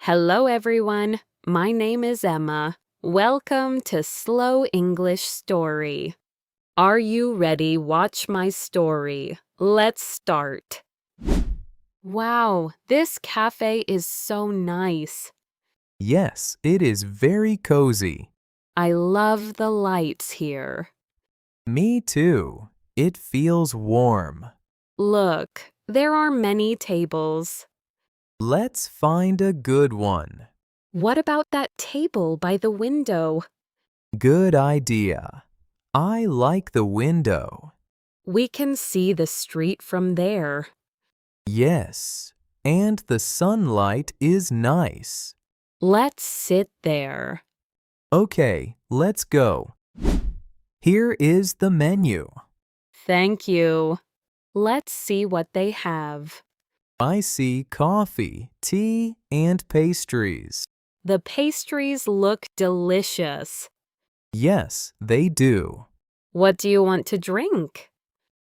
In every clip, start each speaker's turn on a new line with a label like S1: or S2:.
S1: Hello, everyone. My name is Emma. Welcome to Slow English Story. Are you ready? Watch my story. Let's start. Wow, this cafe is so nice.
S2: Yes, it is very cozy.
S1: I love the lights here.
S2: Me too. It feels warm.
S1: Look, there are many tables.
S2: Let's find a good one.
S1: What about that table by the window?
S2: Good idea. I like the window.
S1: We can see the street from there.
S2: Yes, and the sunlight is nice.
S1: Let's sit there.
S2: Okay, let's go. Here is the menu.
S1: Thank you. Let's see what they have.
S2: I see coffee, tea, and pastries.
S1: The pastries look delicious.
S2: Yes, they do.
S1: What do you want to drink?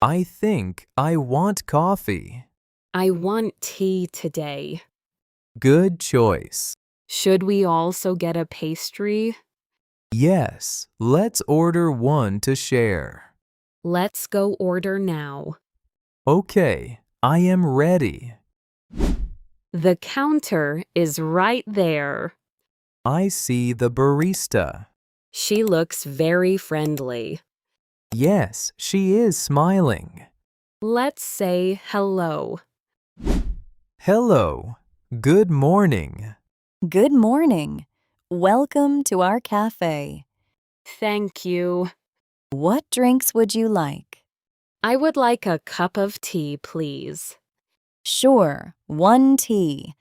S2: I think I want coffee.
S1: I want tea today.
S2: Good choice.
S1: Should we also get a pastry?
S2: Yes, let's order one to share.
S1: Let's go order now.
S2: Okay, I am ready.
S1: The counter is right there.
S2: I see the barista.
S1: She looks very friendly.
S2: Yes, she is smiling.
S1: Let's say hello.
S2: Hello. Good morning.
S3: Good morning. Welcome to our cafe.
S1: Thank you.
S3: What drinks would you like?
S1: I would like a cup of tea, please.
S3: Sure, one tea.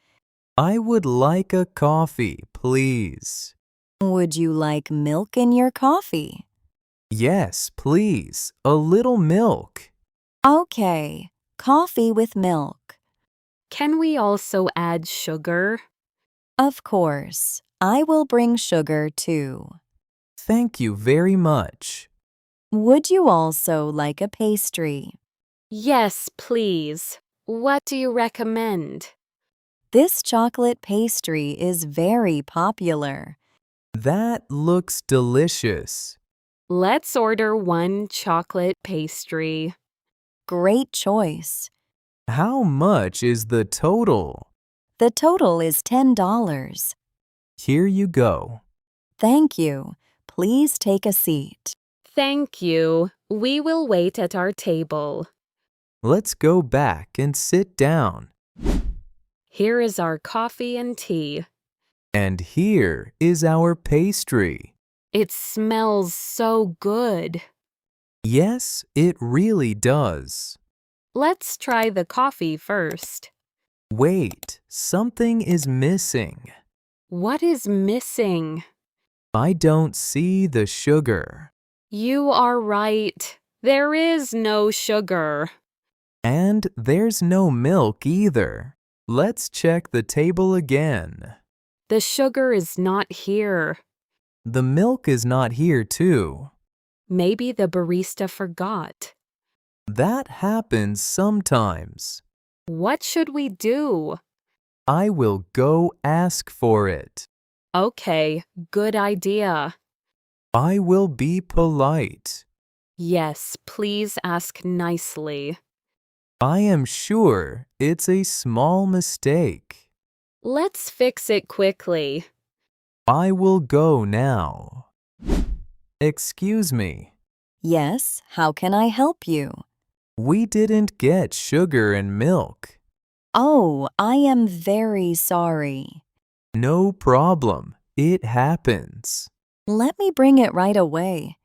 S2: I would like a coffee, please.
S3: Would you like milk in your coffee?
S2: Yes, please. A little milk.
S3: Okay, coffee with milk.
S1: Can we also add sugar?
S3: Of course, I will bring sugar too.
S2: Thank you very much.
S3: Would you also like a pastry?
S1: Yes, please. What do you recommend?
S3: This chocolate pastry is very popular.
S2: That looks delicious.
S1: Let's order one chocolate pastry.
S3: Great choice.
S2: How much is the total?
S3: The total is $10.
S2: Here you go.
S3: Thank you. Please take a seat.
S1: Thank you. We will wait at our table.
S2: Let's go back and sit down.
S1: Here is our coffee and tea.
S2: And here is our pastry.
S1: It smells so good.
S2: Yes, it really does.
S1: Let's try the coffee first.
S2: Wait, something is missing.
S1: What is missing?
S2: I don't see the sugar.
S1: You are right. There is no sugar.
S2: And there's no milk either. Let's check the table again.
S1: The sugar is not here.
S2: The milk is not here too.
S1: Maybe the barista forgot.
S2: That happens sometimes.
S1: What should we do?
S2: I will go ask for it.
S1: Okay, good idea.
S2: I will be polite.
S1: Yes, please ask nicely.
S2: I am sure it's a small mistake.
S1: Let's fix it quickly.
S2: I will go now. Excuse me.
S3: Yes, how can I help you?
S2: We didn't get sugar and milk.
S3: Oh, I am very sorry.
S2: No problem. It happens.
S3: Let me bring it right away.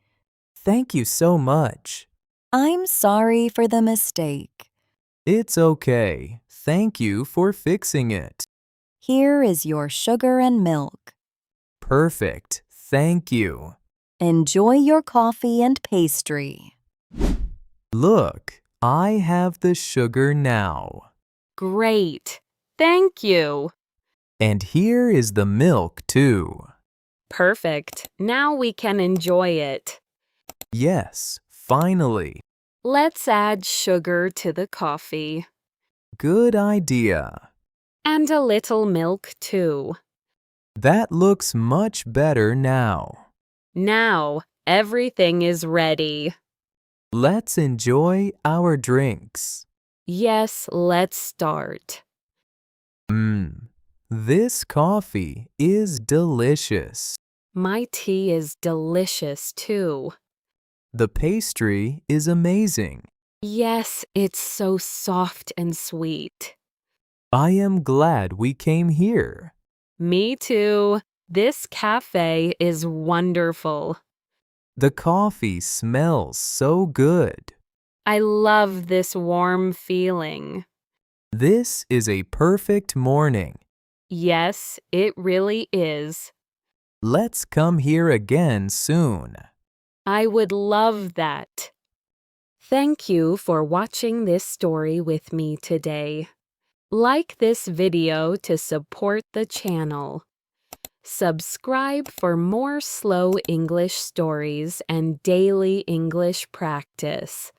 S2: Thank you so much.
S3: I'm sorry for the mistake.
S2: It's okay. Thank you for fixing it.
S3: Here is your sugar and milk.
S2: Perfect. Thank you.
S3: Enjoy your coffee and pastry.
S2: Look, I have the sugar now.
S1: Great. Thank you.
S2: And here is the milk too.
S1: Perfect. Now we can enjoy it.
S2: Yes, finally.
S1: Let's add sugar to the coffee.
S2: Good idea.
S1: And a little milk, too.
S2: That looks much better now.
S1: Now, everything is ready.
S2: Let's enjoy our drinks.
S1: Yes, let's start.
S2: This coffee is delicious.
S1: My tea is delicious, too.
S2: The pastry is amazing.
S1: Yes, it's so soft and sweet.
S2: I am glad we came here.
S1: Me too. This cafe is wonderful.
S2: The coffee smells so good.
S1: I love this warm feeling.
S2: This is a perfect morning.
S1: Yes, it really is.
S2: Let's come here again soon.
S1: I would love that. Thank you for watching this story with me today. Like this video to support the channel. Subscribe for more slow English stories and daily English practice.